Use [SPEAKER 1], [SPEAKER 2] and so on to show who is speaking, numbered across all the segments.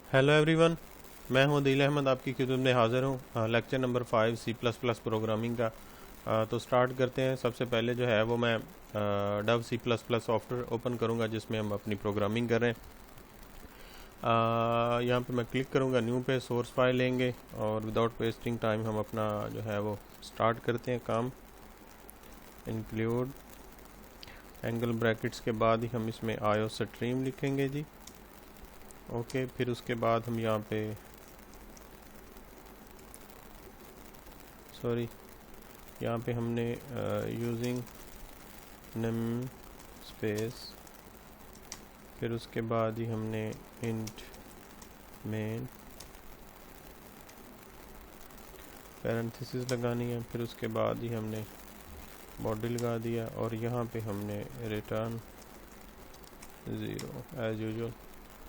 [SPEAKER 1] Hello everyone, मैं हूं दिल अहमद, आपकी खिदमत में हाज़िर हूं। लेक्चर नंबर 5 C++ प्रोग्रामिंग का। तो स्टार्ट करते हैं। सबसे पहले जो है वो मैं डव C++ सॉफ्टवेयर ओपन करूंगा जिसमें हम अपनी प्रोग्रामिंग कर रहे हैं। यहाँ पे मैं क्लिक करूंगा न्यू पे, सोर्स फाइल लेंगे और विदाउट वेस्टिंग टाइम हम अपना जो है वो स्टार्ट करते हैं काम। इंक्लूड एंगल ब्रैकेट्स के बाद ही हम इसमें आयो स्ट्रीम लिखेंगे जी। ओके, फिर उसके बाद हम यहाँ पे यहाँ पे हमने यूजिंग नम स्पेस, फिर उसके बाद ही हमने इंट मेन पैरेंथेसिस लगानी है, फिर उसके बाद ही हमने बॉडी लगा दिया और यहाँ पे हमने रिटर्न 0 एज यूजुअल।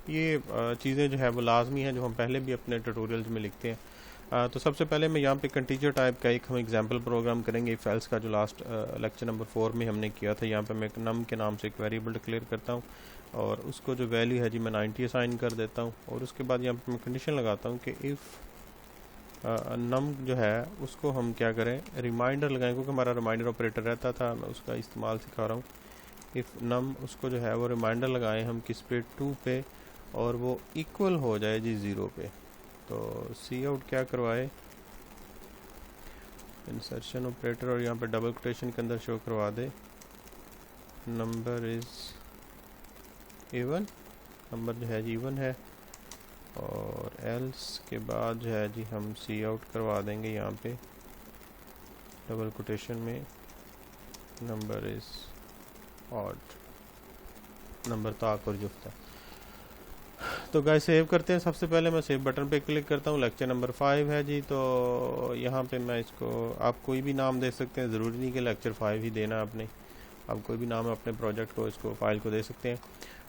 [SPEAKER 1] ये चीज़ें जो है वो लाजमी है जो हम पहले भी अपने ट्यूटोरियल्स में लिखते हैं। तो सबसे पहले मैं यहाँ पे कंटीजर टाइप का एक हम एग्जांपल प्रोग्राम करेंगे इफ एल्स का, जो लास्ट लेक्चर नंबर 4 में हमने किया था। यहाँ पे मैं एक नम के नाम से एक वेरिएबल डिक्लेयर करता हूँ और उसको जो वैल्यू है जी मैं 90 असाइन कर देता हूँ और उसके बाद यहाँ पे मैं कंडीशन लगाता हूँ कि इफ़ नम जो है उसको हम क्या करें, रिमाइंडर लगाएं, क्योंकि हमारा रिमाइंडर ऑपरेटर रहता था, मैं उसका इस्तेमाल सिखा रहा हूँ। इफ़ नम उसको जो है वो रिमाइंडर लगाएं हम किस पे, 2 पे, और वो इक्वल हो जाए जी 0 पे। तो सी आउट क्या करवाए, इंसर्शन ऑपरेटर, और यहाँ पे डबल कोटेशन के अंदर शो करवा दे नंबर इज इवन, नंबर जो है जी इवन है। और एल्स के बाद जो है जी हम सी आउट करवा देंगे यहाँ पे डबल कोटेशन में नंबर इज ऑड, नंबर ताक और जुफ्ता। तो गाइस सेव करते हैं। सबसे पहले मैं सेव बटन पे क्लिक करता हूँ। लेक्चर नंबर 5 है जी, तो यहाँ पे मैं इसको, आप कोई भी नाम दे सकते हैं, ज़रूरी नहीं कि लेक्चर 5 ही देना आपने, आप कोई भी नाम अपने प्रोजेक्ट को, इसको फाइल को दे सकते हैं।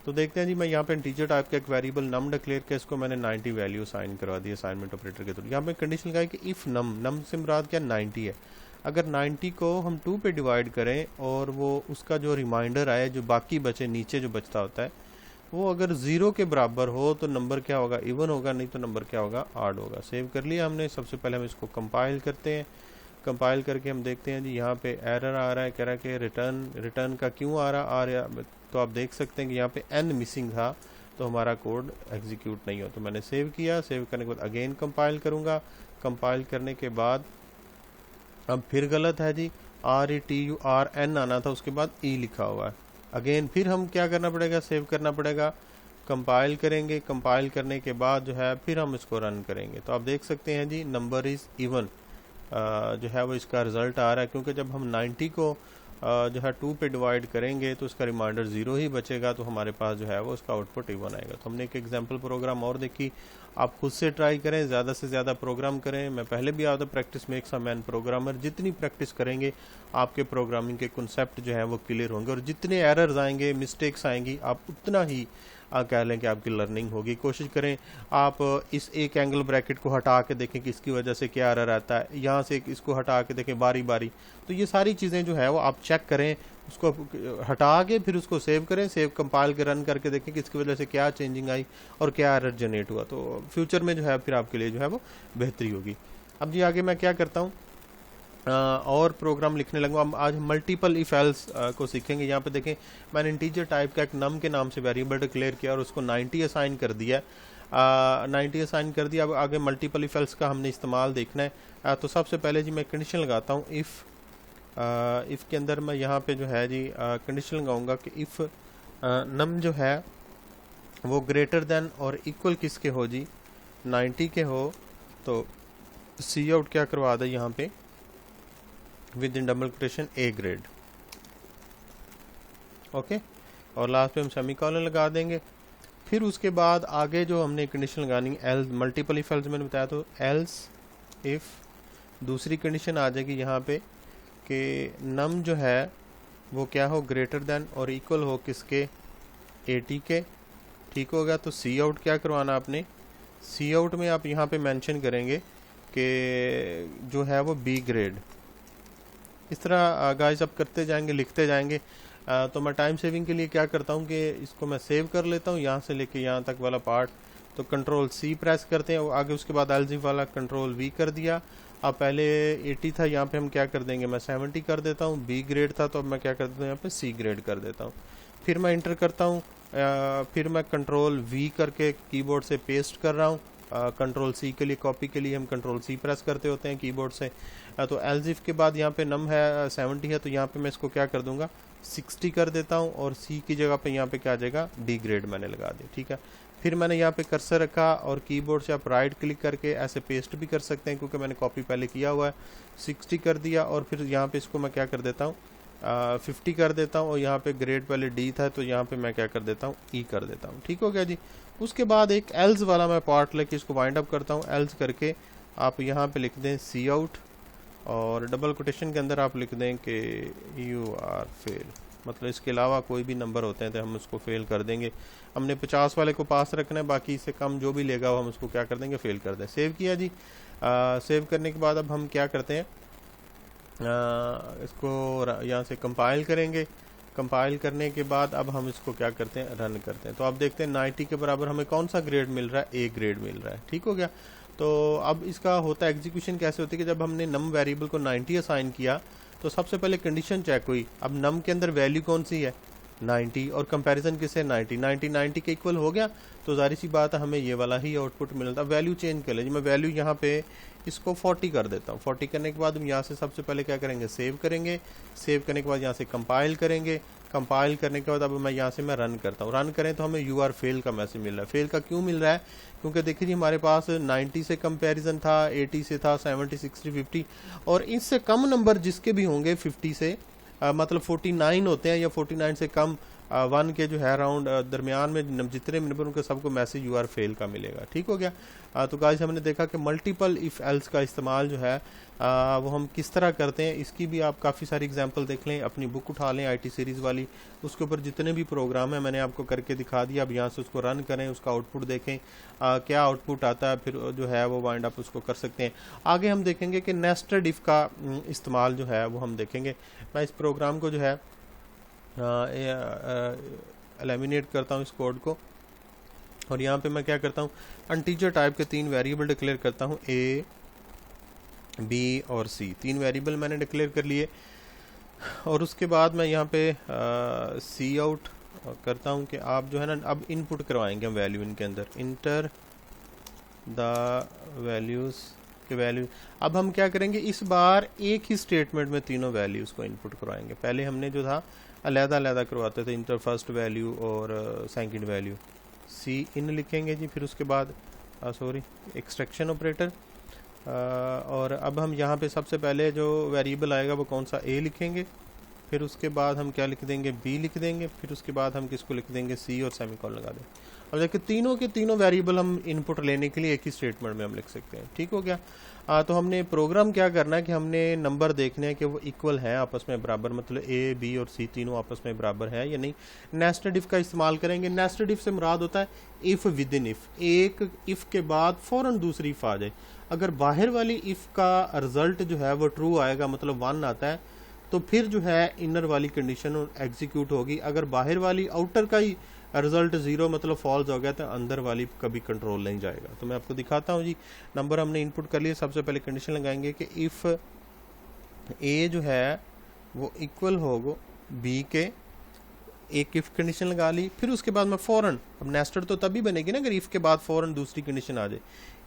[SPEAKER 1] तो देखते हैं जी, मैं यहाँ पे इंटीजर टाइप का एक वेरिएबल नम डिक्लेयर किया, इसको मैंने 90 वैल्यू साइन करवा दी असाइनमेंट ऑपरेटर के थ्रू। यहाँ पे कंडीशन लगा है कि इफ़ नम से मुराद क्या 90 है। अगर 90 को हम 2 पे डिवाइड करें और वो उसका जो रिमाइंडर आए, जो बाकी बचे नीचे जो बचता होता है, वो अगर 0 के बराबर हो तो नंबर क्या होगा, इवन होगा, नहीं तो नंबर क्या होगा, ऑड होगा। सेव कर लिया हमने। सबसे पहले हम इसको कंपाइल करते हैं। कंपाइल करके हम देखते हैं जी, यहाँ पे एरर आ रहा है, कह रहा है कि रिटर्न का क्यों आ रहा। तो आप देख सकते हैं कि यहाँ पे n मिसिंग था, तो हमारा कोड एग्जीक्यूट नहीं हो। तो मैंने सेव किया। सेव करने के बाद अगेन कंपाइल करूँगा। कंपाइल करने के बाद अब फिर गलत है जी, RETURN आना था, उसके बाद E लिखा हुआ है। अगेन फिर हम क्या करना पड़ेगा, सेव करना पड़ेगा, कंपाइल करेंगे। कंपाइल करने के बाद जो है फिर हम इसको रन करेंगे। तो आप देख सकते हैं जी, नंबर इज़ इवन जो है वो इसका रिज़ल्ट आ रहा है, क्योंकि जब हम 90 को जो है 2 पे डिवाइड करेंगे तो इसका रिमाइंडर 0 ही बचेगा, तो हमारे पास जो है वो इसका आउटपुट इवन आएगा। तो हमने एक एग्जांपल प्रोग्राम और देखी, आप खुद से ट्राई करें, ज़्यादा से ज़्यादा प्रोग्राम करें। मैं पहले भी आता practice makes a man programmer. जितनी प्रैक्टिस करेंगे आपके प्रोग्रामिंग के कॉन्सेप्ट जो है वो क्लियर होंगे, और जितने एरर्स आएंगे, मिस्टेक्स आएंगी, आप उतना ही कह लें कि आपकी लर्निंग होगी। कोशिश करें आप इस एक एंगल ब्रैकेट को हटा के देखें कि इसकी वजह से क्या एरर आता है, यहाँ से इसको हटा के देखें बारी बारी। तो ये सारी चीज़ें जो है वो आप चेक करें, उसको हटा के फिर उसको सेव करें। सेव कंपाइल के रन करके देखें कि इसकी वजह से क्या चेंजिंग आई और क्या एरर जनरेट हुआ। तो फ्यूचर में जो है फिर आपके लिए जो है वो बेहतरी होगी। अब जी आगे मैं क्या करता हूँ, और प्रोग्राम लिखने लगा। हम आज मल्टीपल इफ एल्स को सीखेंगे। यहाँ पे देखें, मैंने इंटीजर टाइप का एक नम के नाम से वेरिएबल डिक्लेयर किया और उसको 90 असाइन कर दिया। 90 असाइन कर दिया। अब आगे मल्टीपल इफ एल्स का हमने इस्तेमाल देखना है। तो सबसे पहले जी मैं कंडीशन लगाता हूँ इफ़ के अंदर मैं यहाँ पे जो है जी कंडीशन लगाऊंगा कि इफ़ नम जो है वो ग्रेटर देन और इक्वल किसके हो जी, 90 के हो। तो सी आउट क्या करवा दे यहाँ पे with in double quotation A grade. Okay, और लास्ट पे हम सेमीकोलन लगा देंगे। फिर उसके बाद आगे जो हमने कंडीशन लगानी, एल्स मल्टीपल इफ एल्स मैंने बताया, तो एल्स इफ दूसरी कंडीशन आ जाएगी यहाँ पे कि नम जो है वो क्या हो, ग्रेटर देन और इक्वल हो किसके, 80 के। ठीक होगा। तो सी आउट क्या करवाना आपने, सी आउट में आप यहाँ पे मेंशन करेंगे कि जो है वो बी ग्रेड। इस तरह गाइस आप करते जाएंगे, लिखते जाएंगे। तो मैं टाइम सेविंग के लिए क्या करता हूँ कि इसको मैं सेव कर लेता हूँ, यहाँ से लेके यहाँ तक वाला पार्ट। तो कंट्रोल सी प्रेस करते हैं, आगे उसके बाद एलजीफ वाला कंट्रोल वी कर दिया। अब पहले 80 था, यहाँ पे हम क्या कर देंगे, मैं 70 कर देता हूँ। बी ग्रेड था तो अब मैं क्या कर देता हूँ, यहाँ पे सी ग्रेड कर देता हूँ। फिर मैं इंटर करता हूँ, फिर मैं कंट्रोल वी करके कीबोर्ड से पेस्ट कर रहा हूँ। कंट्रोल सी के लिए, कॉपी के लिए हम कंट्रोल सी प्रेस करते होते हैं कीबोर्ड से। तो एलजीफ के बाद यहाँ पे नम है 70 है, तो यहाँ पे मैं इसको क्या कर दूंगा 60 कर देता हूँ, और सी की जगह पे यहाँ पे क्या आ जाएगा, डी ग्रेड मैंने लगा दी। ठीक है, फिर मैंने यहाँ पे कर्सर रखा और कीबोर्ड से आप राइट क्लिक करके ऐसे पेस्ट भी कर सकते हैं, क्योंकि मैंने कॉपी पहले किया हुआ है। 60 कर दिया, और फिर यहाँ पे इसको मैं क्या कर देता हूँ 50 कर देता हूँ, और यहाँ पे ग्रेड पहले डी था तो यहाँ पे मैं क्या कर देता हूँ ई कर देता हूँ। ठीक हो गया जी। उसके बाद एक एल्स वाला मैं पार्ट लेके इसको वाइंड अप करता हूँ। एल्स करके आप यहाँ पे लिख दें सी आउट, और डबल कोटेशन के अंदर आप लिख दें कि यू आर फेल, मतलब इसके अलावा कोई भी नंबर होते हैं तो हम उसको फेल कर देंगे। हमने 50 वाले को पास रखना है, बाकी इससे कम जो भी लेगा वो हम उसको क्या कर देंगे, फेल कर दें। सेव किया जी। सेव करने के बाद अब हम क्या करते हैं, इसको यहाँ से कंपाइल करेंगे। कंपाइल करने के बाद अब हम इसको क्या करते हैं, रन करते हैं। तो आप देखते हैं 90 के बराबर हमें कौन सा ग्रेड मिल रहा है, ए ग्रेड मिल रहा है। ठीक हो गया। तो अब इसका होता है एग्जीक्यूशन कैसे होती है कि जब हमने नम वेरिएबल को 90 असाइन किया तो सबसे पहले कंडीशन चेक हुई। अब नम के अंदर वैल्यू कौन सी है, 90, और कंपैरिजन किससे, 90 के इक्वल हो गया, तो जारी सी बात है हमें ये वाला ही आउटपुट मिलता। वैल्यू चेंज कर लीजिए, मैं वैल्यू यहाँ पे इसको 40 कर देता हूँ। 40 करने के बाद हम यहाँ से सबसे पहले क्या करेंगे, सेव करेंगे। सेव करने के बाद यहाँ से कंपाइल करेंगे। कंपाइल करने के बाद अब मैं यहाँ से मैं रन करता हूँ। रन करें तो हमें यू आर फेल का मैसेज मिल रहा है। फेल का क्यों मिल रहा है, क्योंकि देखिए जी हमारे पास 90 से कंपैरिजन था, 80 से था, 70, 60, 50, और इससे कम नंबर जिसके भी होंगे 50 से मतलब 49 होते हैं, या 49 से कम 1 के जो है अराउंड दरमियान में जितने नंबर उनके सबको मैसेज यू आर फेल का मिलेगा। ठीक हो गया। तो गाइस हमने देखा कि मल्टीपल इफ़ एल्स का इस्तेमाल जो है वो हम किस तरह करते हैं। इसकी भी आप काफ़ी सारी एग्जांपल देख लें, अपनी बुक उठा लें आईटी सीरीज़ वाली, उसके ऊपर जितने भी प्रोग्राम है मैंने आपको करके दिखा दिया। अब यहाँ से उसको रन करें, उसका आउटपुट देखें क्या आउटपुट आता है, फिर जो है वो वाइंड अप उसको कर सकते हैं। आगे हम देखेंगे कि नेस्टेड इफ़ का इस्तेमाल जो है वो हम देखेंगे। मैं इस प्रोग्राम को जो है एलिमिनेट करता हूँ इस कोड को, और यहाँ पे मैं क्या करता हूँ, अनटीजर टाइप के 3 वेरिएबल डिक्लेयर करता हूँ, ए, बी और सी। 3 वेरिएबल मैंने डिक्लेयर कर लिए, और उसके बाद मैं यहाँ पे सी आउट करता हूँ कि आप जो है ना अब इनपुट करवाएंगे हम वैल्यू इनके अंदर, इंटर द वैल्यूज़ के वैल्यू। अब हम क्या करेंगे, इस बार एक ही स्टेटमेंट में तीनों वैल्यूज़ को इनपुट करवाएंगे। पहले हमने जो था अलग-अलग करवाते थे, इंटर फर्स्ट वैल्यू और सेकंड वैल्यू। सी इन लिखेंगे जी, फिर उसके बाद एक्सट्रैक्शन ऑपरेटर, और अब हम यहाँ पे सबसे पहले जो वेरिएबल आएगा वो कौन सा, ए लिखेंगे। फिर उसके बाद हम क्या लिख देंगे, बी लिख देंगे। फिर उसके बाद हम किसको लिख देंगे, सी, और सेमीकोलन लगा देंगे। अब देखिए तीनों के तीनों वेरिएबल हम इनपुट लेने के लिए एक ही स्टेटमेंट में हम लिख सकते हैं। ठीक हो गया। तो हमने प्रोग्राम क्या करना है कि हमने नंबर देखने हैं कि वो इक्वल हैं आपस में बराबर, मतलब ए, बी और सी तीनों आपस में बराबर है या नहीं। नेस्टेड इफ़ का इस्तेमाल करेंगे। नेस्टेड इफ़ से मुराद होता है इफ़ विद इन इफ़, एक इफ़ के बाद फ़ौरन दूसरी इफ़ आ जाए। अगर बाहर वाली इफ़ का रिजल्ट जो है वो ट्रू आएगा, मतलब 1 आता है, तो फिर जो है इनर वाली कंडीशन एग्जीक्यूट होगी। अगर बाहर वाली आउटर का ही रिजल्ट 0 मतलब फॉल्स हो गया तो अंदर वाली कभी कंट्रोल नहीं जाएगा। तो मैं आपको दिखाता हूँ जी। नंबर हमने इनपुट कर लिए, सबसे पहले कंडीशन लगाएंगे कि इफ़ ए जो है वो इक्वल होगो बी के, एक इफ़ कंडीशन लगा ली। फिर उसके बाद मैं फ़ौरन, अब नेस्टेड तो तभी बनेगी ना अगर इफ़ के बाद फ़ौरन दूसरी कंडीशन आ जाए।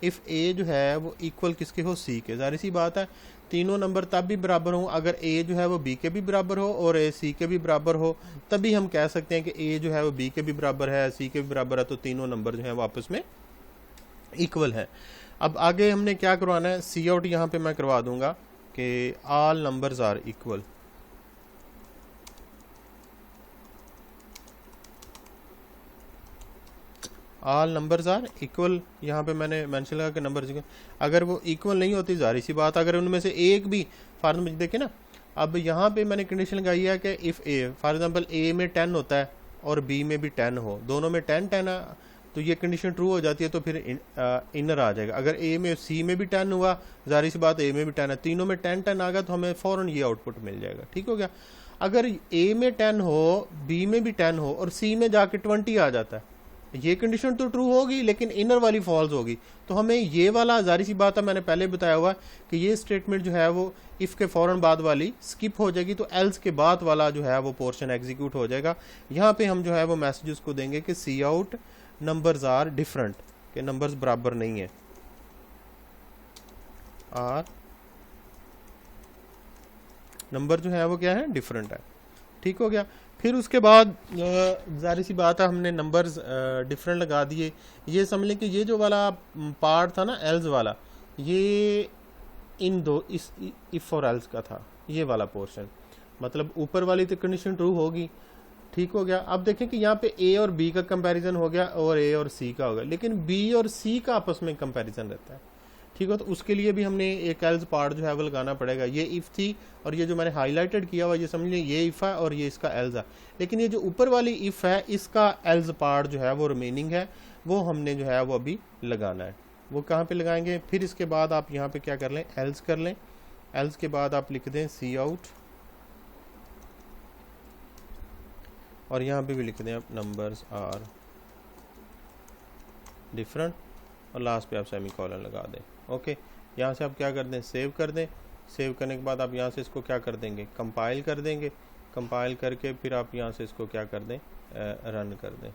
[SPEAKER 1] इफ़ ए जो है वो इक्वल किसके हो, सी के। ज़ाहिर सी बात है तीनों नंबर तब भी बराबर हों अगर ए जो है वो बी के भी बराबर हो और ए सी के भी बराबर हो, तभी हम कह सकते हैं कि ए जो है वो बी के भी बराबर है, सी के भी बराबर है, तो तीनों नंबर जो है वो आपस में इक्वल है। अब आगे हमने क्या करवाना है, सी आउट यहाँ पे मैं करवा दूंगा कि all numbers are equal. All numbers are equal, यहाँ पे मैंने मेंशन लगा कि नंबर अगर वो इक्वल नहीं होती, जाहिर सी बात अगर उनमें से एक भी, फॉर एग्जाम्पल देखिए ना, अब यहाँ पे मैंने कंडीशन लगाई है कि इफ़ ए, फॉर एग्जांपल ए में 10 होता है और बी में भी 10 हो, दोनों में 10 10 है, तो ये कंडीशन ट्रू हो जाती है, तो फिर इनर आ जाएगा। अगर ए में सी में भी 10 हुआ, जाहिर सी बात ए में भी 10 है, तीनों में 10 10 आ गया तो हमें फ़ौरन ये आउटपुट मिल जाएगा। ठीक हो गया। अगर ए में 10 हो, बी में भी 10 हो और सी में जाके 20 आ जाता है, ये कंडीशन तो ट्रू होगी लेकिन इनर वाली फॉल्स होगी। तो हमें ये वाला, जारी सी बात है, मैंने पहले बताया हुआ कि ये स्टेटमेंट जो है वो इफ़ के फ़ौरन बाद वाली स्किप हो जाएगी, तो एल्स के बाद वाला जो है वो पोर्शन एग्जीक्यूट हो जाएगा। यहाँ पे हम जो है वो मैसेजेस को देंगे कि सी आउट नंबर्स आर डिफरेंट, के नंबर्स बराबर नहीं है, आर नंबर जो है वो क्या है, डिफरेंट है। ठीक हो गया। फिर उसके बाद जारी सी बात है, हमने नंबर्स डिफरेंट लगा दिए। ये समझ लें कि ये जो वाला पार्ट था ना एल्स वाला, ये इन दो इस इफ और एल्स का था, ये वाला पोर्शन, मतलब ऊपर वाली तो कंडीशन ट्रू होगी। ठीक हो गया। अब देखें कि यहाँ पे ए और बी का कंपैरिजन हो गया और ए और सी का हो गया, लेकिन बी और सी का आपस में कंपैरिजन रहता है। ठीक है, तो उसके लिए भी हमने एक एल्स पार्ट जो है वो लगाना पड़ेगा। ये इफ़ थी और ये जो मैंने हाईलाइटेड किया हुआ, ये समझ लें ये इफ़ है और ये इसका एल्स है, लेकिन ये जो ऊपर वाली इफ़ है इसका एल्स पार्ट जो है वो रिमेनिंग है, वो हमने जो है वो अभी लगाना है। वो कहाँ पे लगाएंगे? फिर इसके बाद आप यहाँ पे क्या कर लें, एल्स कर लें। एल्स के बाद आप लिख दें सी आउट, और यहाँ पे भी लिख दें आप नंबर्स आर डिफरेंट, और लास्ट पे आप सेमीकोलन लगा दें। ओके, यहाँ से आप क्या कर दें, सेव कर दें। सेव करने के बाद आप यहाँ से इसको क्या कर देंगे, कंपाइल कर देंगे। कंपाइल करके फिर आप यहाँ से इसको क्या कर दें, रन कर दें।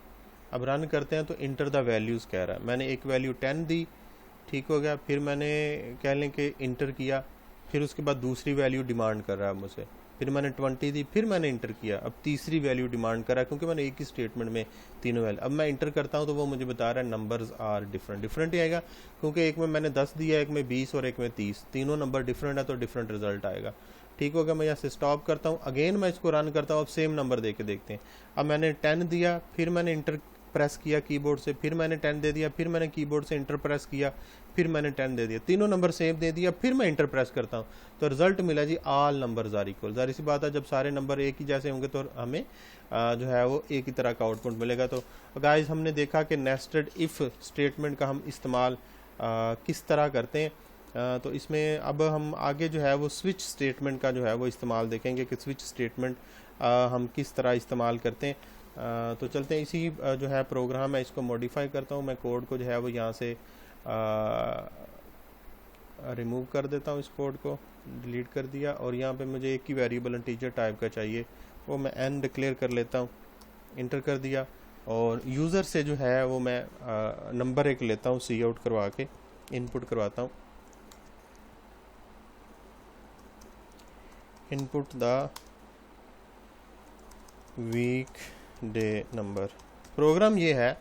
[SPEAKER 1] अब रन करते हैं तो इंटर द वैल्यूज़ कह रहा है। मैंने एक वैल्यू 10 दी, ठीक हो गया। फिर मैंने कह लें कि इंटर किया, फिर उसके बाद दूसरी वैल्यू डिमांड कर रहा है मुझसे, फिर मैंने 20 दी, फिर मैंने इंटर किया, अब तीसरी वैल्यू डिमांड करा, क्योंकि मैंने एक ही स्टेटमेंट में तीनों वैल्यू। अब मैं इंटर करता हूँ तो वो मुझे बता रहा है नंबर्स आर डिफरेंट। डिफरेंट ही आएगा क्योंकि एक में मैंने 10 दिया, एक में 20 और एक में 30, तीनों नंबर डिफरेंट है तो डिफरेंट रिजल्ट आएगा। ठीक हो गया। मैं यहाँ से स्टॉप करता हूँ, अगेन मैं इसको रन करता हूँ। अब सेम नंबर दे के देखते हैं। अब मैंने 10 दिया, फिर मैंने इंटर प्रेस किया कीबोर्ड से, फिर मैंने 10 दे दिया, फिर मैंने कीबोर्ड से इंटर प्रेस किया, फिर मैंने 10 दे दिया, तीनों नंबर सेम दे दिया, फिर मैं इंटर प्रेस करता हूँ तो रिजल्ट मिला जी ऑल नंबर्स आर इक्वल। जाहिर सी बात है जब सारे नंबर एक ही जैसे होंगे तो हमें जो है वो एक ही तरह का आउटपुट मिलेगा। तो गाइस हमने देखा कि नेस्टेड इफ़ स्टेटमेंट का हम इस्तेमाल किस तरह करते हैं। तो इसमें अब हम आगे जो है वो स्विच स्टेटमेंट का जो है वो इस्तेमाल देखेंगे कि स्विच स्टेटमेंट हम किस तरह इस्तेमाल करते हैं। तो चलते हैं, इसी जो है प्रोग्राम है इसको मॉडिफाई करता हूँ मैं। कोड को जो है वो यहाँ से रिमूव कर देता हूँ, इस कोड को डिलीट कर दिया, और यहाँ पे मुझे एक ही वेरिएबल इंटीजर टाइप का चाहिए, वो मैं n डिक्लेयर कर लेता हूँ। इंटर कर दिया, और यूज़र से जो है वो मैं नंबर एक लेता हूँ, सी आउट करवा के इनपुट करवाता हूँ। Input the week day number. Program ये है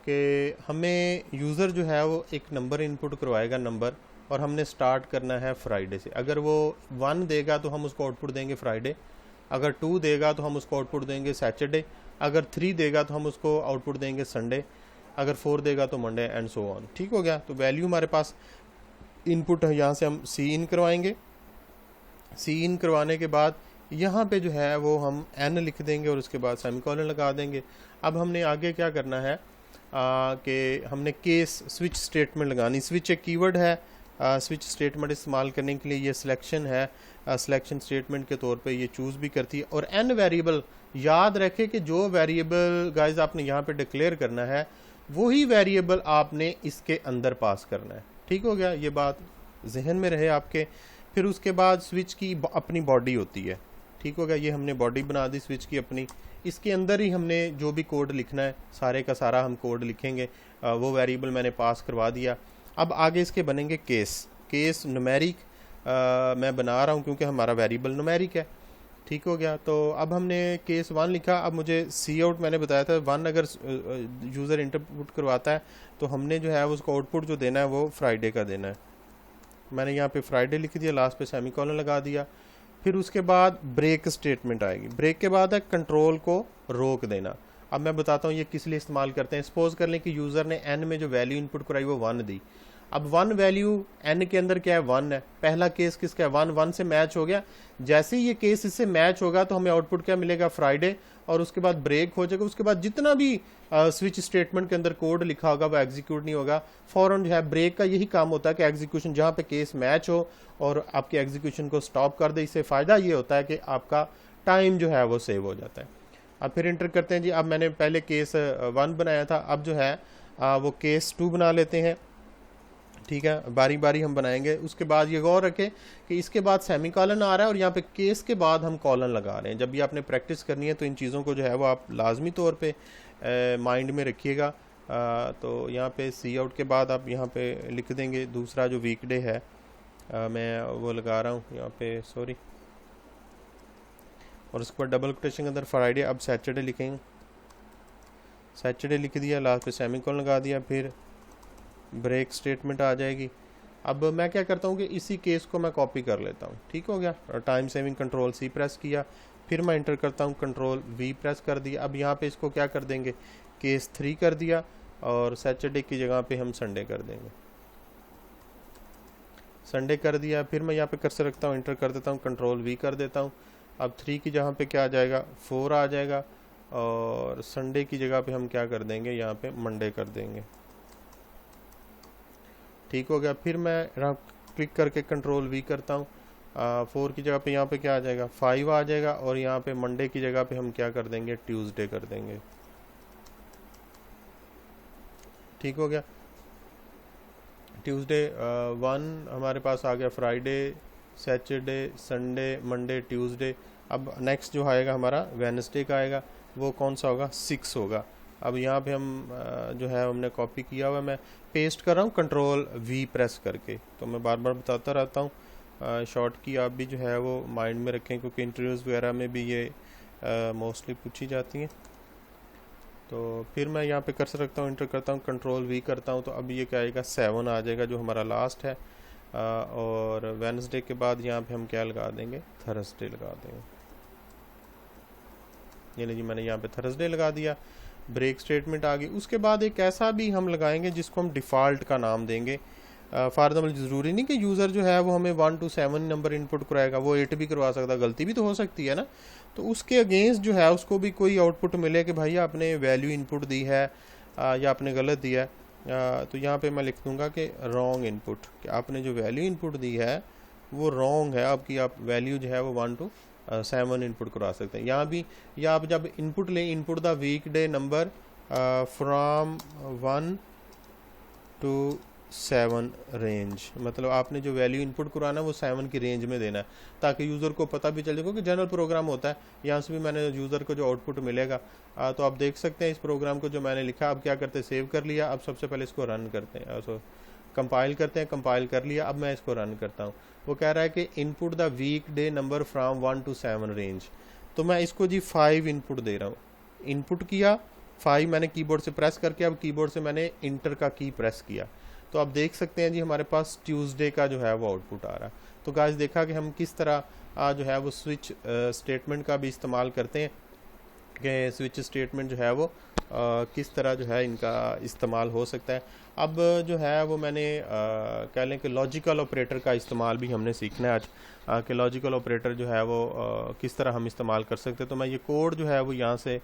[SPEAKER 1] कि हमें यूज़र जो है वो एक नंबर इनपुट करवाएगा, नंबर, और हमने स्टार्ट करना है फ्राइडे से। अगर वो 1 देगा तो हम उसको आउटपुट देंगे फ्राइडे, अगर 2 देगा तो हम उसको आउटपुट देंगे सैटरडे, अगर 3 देगा तो हम उसको आउटपुट देंगे संडे, अगर 4 देगा तो मंडे, एंड सो ऑन। ठीक हो गया। तो वैल्यू हमारे पास इनपुट है, यहाँ से हम सी इन करवाएंगे। सी इन करवाने के बाद यहाँ पे जो है वो हम n लिख देंगे और उसके बाद सेमीकोलन लगा देंगे। अब हमने आगे क्या करना है कि हमने केस स्विच स्टेटमेंट लगानी। स्विच एक कीवर्ड है, स्विच स्टेटमेंट इस्तेमाल करने के लिए ये सिलेक्शन है, सिलेक्शन स्टेटमेंट के तौर पे ये चूज़ भी करती है। और n वेरिएबल, याद रखें कि जो वेरिएबल गाइस आपने यहाँ पे डिक्लेयर करना है वही वेरिएबल आपने इसके अंदर पास करना है। ठीक हो गया, ये बात जहन में रहे आपके। फिर उसके बाद स्विच की अपनी बॉडी होती है। ठीक हो गया, ये हमने बॉडी बना दी स्विच की अपनी, इसके अंदर ही हमने जो भी कोड लिखना है सारे का सारा हम कोड लिखेंगे। वो वेरिएबल मैंने पास करवा दिया। अब आगे इसके बनेंगे केस। केस न्यूमेरिक मैं बना रहा हूँ क्योंकि हमारा वेरिएबल न्यूमेरिक है। ठीक हो गया। तो अब हमने केस 1 लिखा। अब मुझे सी आउट, मैंने बताया था 1 अगर यूज़र इनपुट करवाता है तो हमने जो है उसको आउटपुट जो देना है वो फ्राइडे का देना है। मैंने यहाँ पे फ्राइडे लिख दिया, लास्ट पे सेमीकोलन लगा दिया। फिर उसके बाद ब्रेक स्टेटमेंट आएगी। ब्रेक के बाद है कंट्रोल को रोक देना। अब मैं बताता हूँ ये किस लिए इस्तेमाल करते हैं। सपोज कर लें कि यूज़र ने n में जो वैल्यू इनपुट कराई वो 1 दी। अब 1 वैल्यू n के अंदर क्या है, 1 है। पहला केस किसका है, 1 से मैच हो गया। जैसे ही ये केस इससे मैच होगा तो हमें आउटपुट क्या मिलेगा, फ्राइडे, और उसके बाद ब्रेक हो जाएगा। उसके बाद जितना भी स्विच स्टेटमेंट के अंदर कोड लिखा होगा वो एग्जीक्यूट नहीं होगा, फौरन जो है ब्रेक का यही काम होता है कि एग्जीक्यूशन जहाँ पे केस मैच हो और आपके एग्जीक्यूशन को स्टॉप कर दे। इससे फ़ायदा ये होता है कि आपका टाइम जो है वो सेव हो जाता है। अब फिर इंटर करते हैं जी। अब मैंने पहले केस 1 बनाया था, अब जो है वो केस 2 बना लेते हैं। ठीक है, बारी बारी हम बनाएंगे। उसके बाद ये गौर रखें कि इसके बाद सेमी कॉलन आ रहा है और यहाँ पे केस के बाद हम कॉलन लगा रहे हैं। जब भी आपने प्रैक्टिस करनी है तो इन चीज़ों को जो है वो आप लाजमी तौर पे माइंड में रखिएगा। तो यहाँ पे सी आउट के बाद आप यहाँ पे लिख देंगे दूसरा जो वीकडे है, मैं वो लगा रहा हूँ यहाँ पे, सॉरी, और उसके बाद डबल कोटेशन के अंदर फ्राइडे। अब सैटरडे लिखेंगे, सैटरडे लिख दिया, लास्ट पे सेमीकोलन लगा दिया, फिर ब्रेक स्टेटमेंट आ जाएगी। अब मैं क्या करता हूँ कि इसी केस को मैं कॉपी कर लेता हूँ। ठीक हो गया, time saving control C press किया, फिर मैं इंटर करता हूँ, कंट्रोल वी प्रेस कर दिया। अब यहाँ पे इसको क्या कर देंगे, केस 3 कर दिया और सैटरडे की जगह पे हम संडे कर देंगे, संडे कर दिया। फिर मैं यहाँ पे कर्सर रखता हूँ, इंटर कर देता हूँ, कंट्रोल वी कर देता हूँ। अब 3 की जगह पे क्या आ जाएगा, 4 आ जाएगा और संडे की जगह पे हम क्या कर देंगे, यहाँ पे मंडे कर देंगे। ठीक हो गया। फिर मैं क्लिक करके कंट्रोल वी करता हूँ, 4 की जगह पे यहाँ पे क्या आ जाएगा, 5 आ जाएगा और यहाँ पे मंडे की जगह पे हम क्या कर देंगे, ट्यूसडे कर देंगे। ठीक हो गया, ट्यूसडे 1 हमारे पास आ गया, Friday, Saturday, Sunday, Monday, Tuesday. अब नेक्स्ट जो आएगा हमारा वेडनेसडे का आएगा, वो कौन सा होगा, 6 होगा। अब यहाँ पे हम जो है हमने कॉपी किया हुआ, मैं पेस्ट कर रहा हूँ कंट्रोल वी प्रेस करके। तो मैं बार बार बताता रहता हूँ, शॉर्ट की आप भी जो है वो माइंड में रखें क्योंकि इंटरव्यूज़ वगैरह में भी ये मोस्टली पूछी जाती हैं। तो फिर मैं यहाँ पे कर्सर रखता हूँ, इंटर करता हूँ, कंट्रोल वी करता हूँ। तो अब ये क्या आएगा, 7 आ जाएगा जो हमारा लास्ट है। और वेडनेसडे के बाद यहाँ पे हम क्या लगा देंगे, थर्सडे लगा देंगे। यानी जी मैंने यहाँ पे थर्सडे लगा दिया, ब्रेक स्टेटमेंट आ गई। उसके बाद एक ऐसा भी हम लगाएंगे जिसको हम डिफ़ॉल्ट का नाम देंगे। फॉर एग्जाम्पल ज़रूरी नहीं कि यूज़र जो है वो हमें 1 to 7 नंबर इनपुट कराएगा, वो 8 भी करवा सकता, गलती भी तो हो सकती है ना। तो उसके अगेंस्ट जो है उसको भी कोई आउटपुट मिले कि भाई आपने वैल्यू इनपुट दी है या आपने गलत दिया है। तो यहाँ पे मैं लिख दूंगा कि रॉन्ग इनपुट, कि आपने जो वैल्यू इनपुट दी है वो रॉन्ग है, आपकी आप वैल्यू जो है वो 1 to 7 इनपुट करा सकते हैं। यहाँ भी, या आप जब इनपुट लें, input the weekday number from 1 to 7 range, मतलब आपने जो वैल्यू इनपुट कराना है वो 7 की रेंज में देना है ताकि यूज़र को पता भी चल जाए, क्योंकि जनरल प्रोग्राम होता है। यहाँ से भी मैंने यूज़र को जो आउटपुट मिलेगा तो आप देख सकते हैं इस प्रोग्राम को जो मैंने लिखा। अब क्या करते हैं, सेव कर लिया। अब सबसे पहले इसको रन करते हैं, कंपाइल करते हैं, कंपाइल कर लिया। अब मैं इसको रन करता हूँ। वो कह रहा है कि input the weekday number from 1 to 7 range. तो मैं इसको जी 5 इनपुट दे रहा हूँ। इनपुट किया 5 मैंने कीबोर्ड से प्रेस करके, अब कीबोर्ड से मैंने इंटर का की प्रेस किया। तो आप देख सकते हैं जी हमारे पास ट्यूसडे का जो है वो आउटपुट आ रहा है। तो गाइस देखा कि हम किस तरह जो है वो स्विच स्टेटमेंट का भी इस्तेमाल करते हैं, कि स्विच स्टेटमेंट जो है वो किस तरह जो है इनका इस्तेमाल हो सकता है। अब जो है वो मैंने कह लें कि लॉजिकल ऑपरेटर का इस्तेमाल भी हमने सीखना है आज, कि लॉजिकल ऑपरेटर जो है वो किस तरह हम इस्तेमाल कर सकते हैं। तो मैं ये कोड जो है वो यहाँ से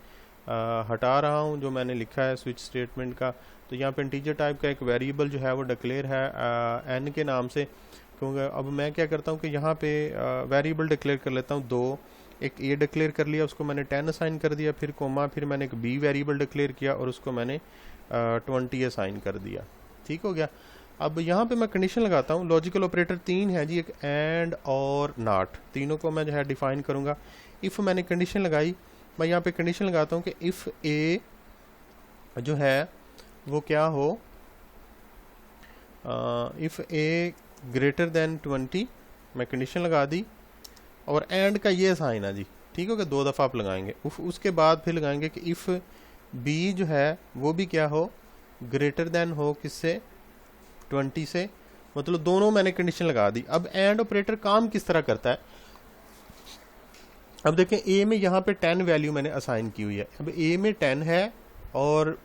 [SPEAKER 1] हटा रहा हूँ जो मैंने लिखा है स्विच स्टेटमेंट का। तो यहाँ पे इंटीजर टाइप का एक वेरिएबल जो है वो डिक्लेयर है n के नाम से, क्योंकि अब मैं क्या करता हूँ कि यहाँ पे वेरिएबल डिक्लेयर कर लेता हूँ 2। एक a डिक्लेयर कर लिया, उसको मैंने 10 असाइन कर दिया, फिर कोमा, फिर मैंने एक b वेरिएबल डिक्लेयर किया और उसको मैंने 20 असाइन कर दिया। ठीक हो गया। अब यहाँ पे मैं कंडीशन लगाता हूँ। लॉजिकल ऑपरेटर 3 है जी, एक एंड और नॉट, तीनों को मैं जो है डिफाइन करूँगा। इफ़ मैंने कंडीशन लगाई, मैं यहाँ पे कंडीशन लगाता हूँ कि इफ़ ए जो है वो क्या हो, इफ़ ए ग्रेटर देन 20, मैं कंडीशन लगा दी और एंड का ये साइन है जी। ठीक हो गया, 2 दफ़ा आप लगाएंगे। उसके बाद फिर लगाएंगे कि इफ़ बी जो है वो भी क्या हो, ग्रेटर देन हो किससे, 20 से, मतलब दोनों मैंने कंडीशन लगा दी। अब एंड ऑपरेटर काम किस तरह करता है, अब देखें ए में यहाँ पे 10 वैल्यू मैंने असाइन की हुई है। अब ए में 10 है और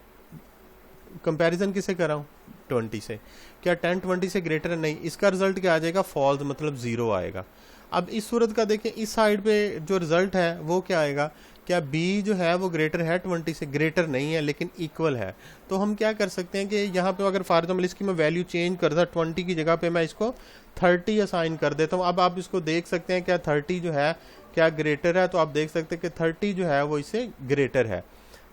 [SPEAKER 1] कंपैरिजन किससे कर रहा हूँ, 20 से। क्या 10 20 से ग्रेटर है, नहीं, इसका रिजल्ट क्या आ जाएगा, फॉल्स, मतलब 0 आएगा। अब इस सूरत का देखें, इस साइड पे जो रिजल्ट है वो क्या आएगा क्या बी जो है वो ग्रेटर है 20 से? ग्रेटर नहीं है लेकिन इक्वल है। तो हम क्या कर सकते हैं कि यहाँ पे अगर फॉर एग्जाम्पल इसकी मैं वैल्यू चेंज करता 20 की जगह पे मैं इसको 30 असाइन कर देता हूँ। अब आप इसको देख सकते हैं क्या 30 जो है क्या ग्रेटर है, तो आप देख सकते हैं कि 30 जो है वो इससे ग्रेटर है,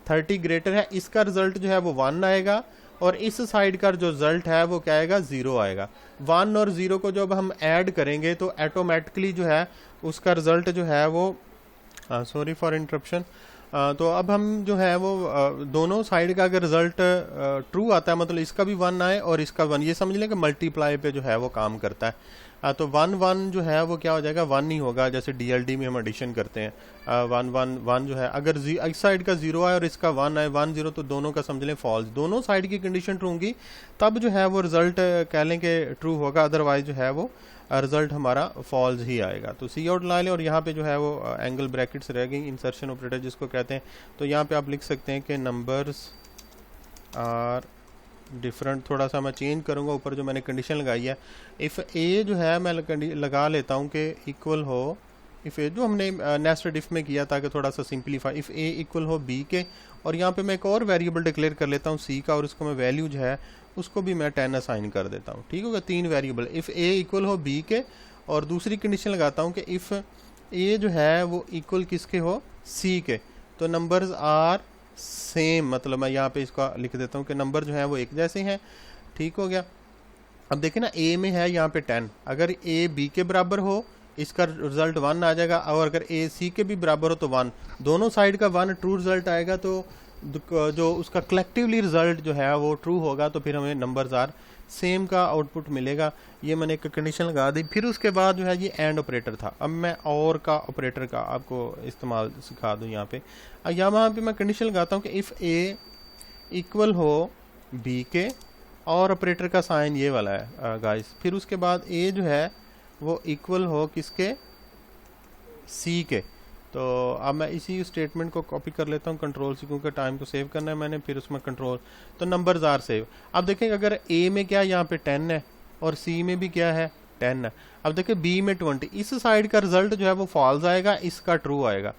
[SPEAKER 1] 30 ग्रेटर है। इसका रिजल्ट जो है वो 1 आएगा और इस साइड का जो रिजल्ट है वो क्या आएगा? 0 आएगा। 1 और 0 को जब हम ऐड करेंगे तो ऑटोमेटिकली जो है उसका रिजल्ट जो है वो सॉरी फॉर इंटरप्शन। तो अब हम जो है वो दोनों साइड का अगर रिजल्ट ट्रू आता है, मतलब इसका भी 1 आए और इसका 1, ये समझ लें कि मल्टीप्लाई पे जो है वो काम करता है। तो 1 1 जो है वो क्या हो जाएगा? 1 नहीं होगा, जैसे DLD में हम एडिशन करते हैं 1 1 1 जो है अगर इस साइड का 0 आए और इसका 1 आए 1 0, तो दोनों का समझ लें फॉल्स। दोनों साइड की कंडीशन ट्रू होंगी तब जो है वो रिजल्ट कह लें कि ट्रू होगा, अदरवाइज जो है वो रिजल्ट हमारा फॉल्स ही आएगा। तो सी आउट ला लें और यहाँ पे जो है वो एंगल ब्रैकेट्स रह गई, इंसर्शन ऑपरेटर जिसको कहते हैं। तो यहाँ पे आप लिख सकते हैं कि नंबर्स आर डिफरेंट। थोड़ा सा मैं चेंज करूँगा ऊपर जो मैंने कंडीशन लगाई है। इफ़ ए जो है मैं लगा लेता हूँ कि इक्वल हो, इफ़ ए जो हमने नेस्टेड इफ में किया ताकि थोड़ा सा सिंपलीफाई, इफ़ ए इक्वल हो बी के, और यहाँ पे मैं एक और वेरिएबल डिक्लेयर कर लेता हूँ सी का, और उसको मैं वैल्यू जो है उसको भी मैं 10 असाइन कर देता हूँ। ठीक होगा, 3 वेरिएबल। इफ़ ए इक्वल हो बी के, और दूसरी कंडीशन लगाता हूँ कि इफ़ ए जो है वो इक्वल किसके हो? सी के। तो नंबर्स आर सेम, मतलब मैं यहाँ पे इसका लिख देता हूँ कि नंबर जो है वो एक जैसे हैं। ठीक हो गया। अब देखें ना, ए में है यहाँ पे 10, अगर ए बी के बराबर हो इसका रिजल्ट 1 आ जाएगा, और अगर ए सी के भी बराबर हो तो 1, दोनों साइड का 1 ट्रू रिजल्ट आएगा। तो जो उसका कलेक्टिवली रिजल्ट जो है वो ट्रू होगा, तो फिर हमें नंबर्स आर सेम का आउटपुट मिलेगा। ये मैंने एक कंडीशन लगा दी। फिर उसके बाद जो है ये एंड ऑपरेटर था। अब मैं और का ऑपरेटर का आपको इस्तेमाल सिखा दूँ। यहाँ पे यहाँ पे मैं कंडीशन लगाता हूँ कि इफ़ ए इक्वल हो बी के, और ऑपरेटर का साइन ये वाला है गाइस। फिर उसके बाद ए जो है वो इक्वल हो किसके? सी के। तो अब मैं इसी स्टेटमेंट को कॉपी कर लेता हूँ कंट्रोल से, क्योंकि टाइम को सेव करना है मैंने। फिर उसमें कंट्रोल, तो नंबर्स आर सेव। अब देखें अगर ए में क्या यहाँ पे 10 है और सी में भी क्या है 10 है। अब देखें बी में 20, इस साइड का रिजल्ट जो है वो फॉल्स आएगा, इसका ट्रू आएगा।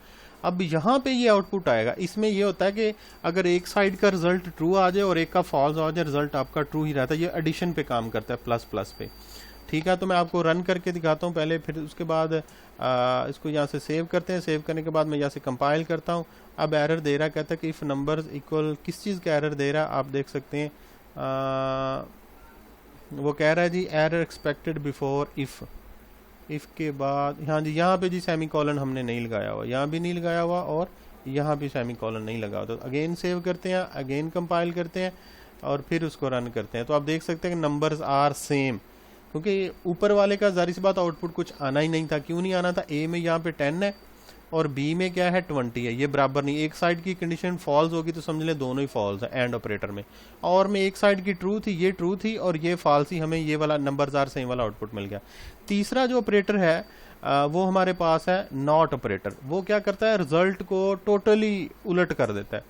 [SPEAKER 1] अब यहाँ पे ये आउटपुट आएगा। इसमें ये होता है कि अगर एक साइड का रिजल्ट ट्रू आ जाए और एक का फॉल्स आ जाए, रिजल्ट आपका ट्रू ही रहता है। ये एडिशन पे काम करता है, प्लस प्लस पे। ठीक है, तो मैं आपको रन करके दिखाता हूँ पहले, फिर उसके बाद इसको यहाँ से सेव करते हैं। सेव करने के बाद मैं यहाँ से कंपाइल करता हूँ। अब एरर दे रहा है, कहता है कि इफ़ नंबर्स इक्वल, किस चीज़ का एरर दे रहा है आप देख सकते हैं। वो कह रहा है जी एरर एक्सपेक्टेड बिफोर इफ़ के बाद, हाँ जी यहाँ पे जी सेमी कॉलन हमने नहीं लगाया हुआ, यहाँ भी नहीं लगाया हुआ और यहाँ भी सेमी कॉलन नहीं लगा। तो अगेन सेव करते हैं, अगेन कंपाइल करते हैं और फिर उसको रन करते हैं। तो आप देख सकते हैं कि नंबर्स आर सेम, क्योंकि ऊपर वाले का जाहिर सी बात आउटपुट कुछ आना ही नहीं था। क्यों नहीं आना था? ए में यहाँ पे 10 है और बी में क्या है 20 है, ये बराबर नहीं। एक साइड की कंडीशन फॉल्स होगी तो समझ लें दोनों ही फॉल्स है एंड ऑपरेटर में। और में एक साइड की ट्रू थी, ये ट्रू थी और ये फॉल्स ही, हमें ये वाला नंबर्स आर सेम वाला आउटपुट मिल गया। तीसरा जो ऑपरेटर है वो हमारे पास है नॉट ऑपरेटर। वो क्या करता है? रिजल्ट को टोटली उलट कर देता है।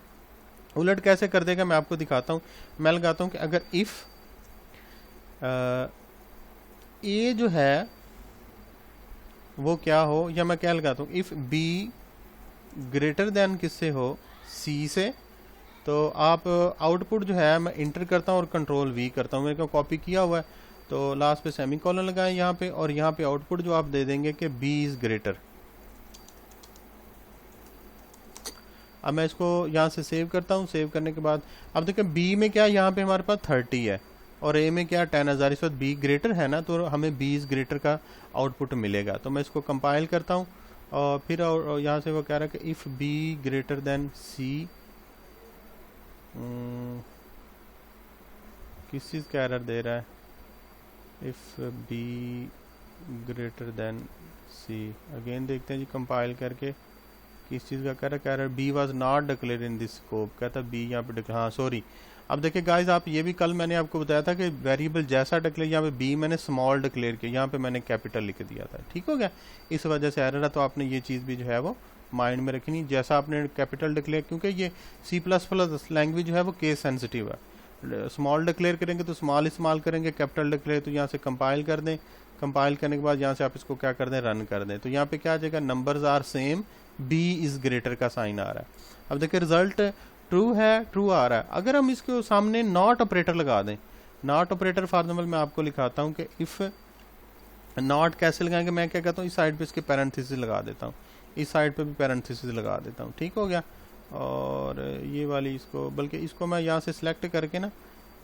[SPEAKER 1] उलट कैसे कर देगा मैं आपको दिखाता हूँ। मैं लगाता हूँ कि अगर इफ़ ए जो है वो क्या हो, या मैं क्या लगाता हूँ इफ़ बी ग्रेटर देन किससे हो? सी से। तो आप आउटपुट जो है मैं इंटर करता हूँ और कंट्रोल वी करता हूँ, मेरे को कॉपी किया हुआ है। तो लास्ट पे सेमी कॉलन लगाएं यहाँ पे, और यहाँ पे आउटपुट जो आप दे देंगे कि बी इज़ ग्रेटर। अब मैं इसको यहाँ से सेव करता हूँ। सेव करने के बाद अब देखिए बी में क्या, यहाँ पे हमारे पास 30 है और ए में क्या 10,000। इस वक्त बी ग्रेटर है ना, तो हमें बी इज़ ग्रेटर का आउटपुट मिलेगा। तो मैं इसको कंपाइल करता हूँ और फिर यहाँ से वो कह रहा है कि if B greater than C, किस चीज़ का एरर दे रहा है? If B greater than C, again देखते हैं जी कंपाइल करके किस चीज़ का कह रहा है B was not declare in this scope. कहता है बी यहाँ पे डिक्लेयर, हाँ सॉरी। अब देखिए गाइस, आप ये भी कल मैंने आपको बताया था कि वेरिएबल जैसा डिक्लेयर, यहाँ पे बी मैंने स्मॉल डिक्लेयर किया, यहाँ पे मैंने कैपिटल लिख दिया था। ठीक हो गया, इस वजह से एरर है। तो आपने ये चीज़ भी जो है वो माइंड में रखनी, जैसा आपने कैपिटल डिक्लेयर, क्योंकि ये C++ लैंग्वेज जो है वो केस सेंसिटिव है। स्मॉल डिक्लेयर करेंगे तो स्मॉल इस्तेमाल करेंगे, कैपिटल डिक्लेयर तो यहाँ से कंपाइल कर दें। कंपाइल करने के बाद यहाँ से आप इसको क्या कर दें? रन कर दें। तो यहाँ पे क्या आ जाएगा? Numbers are same, B is greater का साइन आ रहा है। अब देखिए रिजल्ट ट्रू है, ट्रू आ रहा है। अगर हम इसके सामने नॉट ऑपरेटर लगा दें, नॉट ऑपरेटर फॉर एग्जाम्पल मैं आपको लिखाता हूँ कि इफ नॉट कैसे लगाएंगे, मैं क्या कहता हूँ इस साइड पे इसके पैरेंथेसिस लगा देता हूँ, इस साइड पे भी पैरेंथेसिस लगा देता हूँ, ठीक हो गया। और ये वाली इसको, बल्कि इसको मैं यहाँ से सिलेक्ट करके ना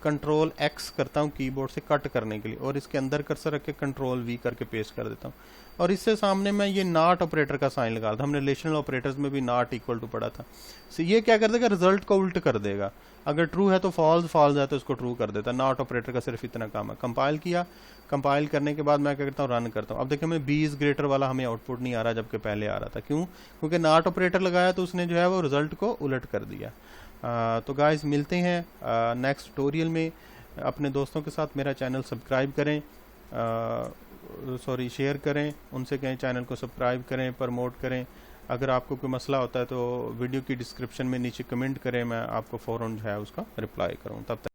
[SPEAKER 1] कंट्रोल एक्स करता हूँ कीबोर्ड से कट करने के लिए, और इसके अंदर कर्सर रख के कंट्रोल वी करके पेस्ट कर देता हूँ। और इससे सामने मैं ये नॉट ऑपरेटर का साइन लगा था, हमने रिलेशनल ऑपरेटर्स में भी नॉट इक्वल टू पढ़ा था। so ये क्या कर देगा, रिजल्ट को उल्ट कर देगा। अगर ट्रू है तो फॉल्स, फॉल्स है तो इसको ट्रू कर देता। नॉट ऑपरेटर का सिर्फ इतना काम है। कंपाइल किया, कंपाइल करने के बाद मैं क्या करता हूँ, रन करता हूँ। अब देखिए मैं बी इज ग्रेटर वाला हमें आउटपुट नहीं आ रहा, जबकि पहले आ रहा था। क्यों? क्योंकि नॉट ऑपरेटर लगाया तो उसने जो है वो रिजल्ट को उलट कर दिया। तो गाइस मिलते हैं नेक्स्ट ट्यूटोरियल में। अपने दोस्तों के साथ मेरा चैनल सब्सक्राइब करें, सॉरी शेयर करें, उनसे कहें चैनल को सब्सक्राइब करें, प्रमोट करें। अगर आपको कोई मसला होता है तो वीडियो की डिस्क्रिप्शन में नीचे कमेंट करें, मैं आपको फ़ौरन जो है उसका रिप्लाई करूँ। तब तक